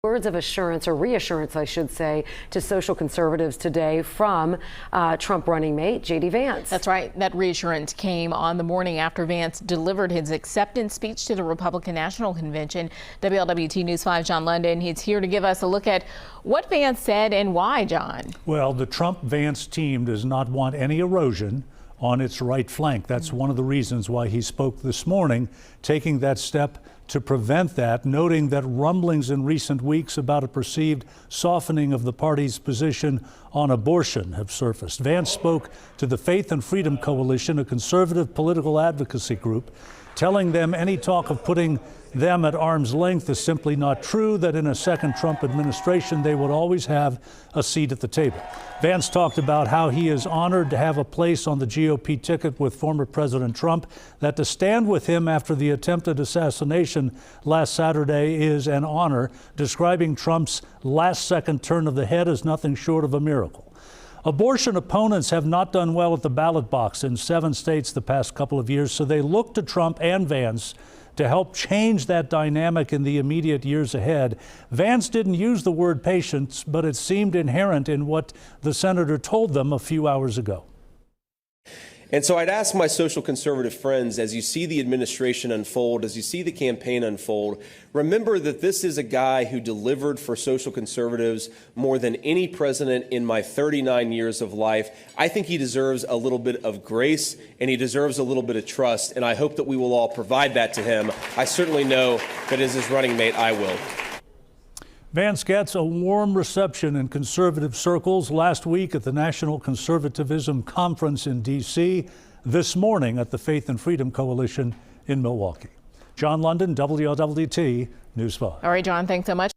Words of assurance, or reassurance, I should say, to social conservatives today from Trump running mate J.D. Vance. That's right. That reassurance came on the morning after Vance delivered his acceptance speech to the Republican National Convention. WLWT News 5 John London, he's here to give us a look at what Vance said and why, John. Well, the Trump-Vance team does not want any erosion on its right flank. That's one of the reasons why he spoke this morning, taking that step to prevent that, noting that rumblings in recent weeks about a perceived softening of the party's position on abortion have surfaced. Vance spoke to the Faith and Freedom Coalition, a conservative political advocacy group, telling them any talk of putting them at arm's length is simply not true, that in a second Trump administration they would always have a seat at the table. Vance talked about how he is honored to have a place on the GOP ticket with former President Trump, that to stand with him after the attempted assassination last Saturday is an honor, describing Trump's last-second turn of the head as nothing short of a miracle. Abortion opponents have not done well at the ballot box in 7 states the past couple of years, so they look to Trump and Vance to help change that dynamic in the immediate years ahead. Vance didn't use the word patience, but it seemed inherent in what the senator told them a few hours ago. And so I'd ask my social conservative friends, as you see the administration unfold, as you see the campaign unfold, remember that this is a guy who delivered for social conservatives more than any president in my 39 years of life. I think he deserves a little bit of grace, and he deserves a little bit of trust, and I hope that we will all provide that to him. I certainly know that as his running mate, I will. Vance gets a warm reception in conservative circles last week at the National Conservatism Conference in D.C., this morning at the Faith and Freedom Coalition in Milwaukee. John London, WLWT News 5. All right, John, thanks so much.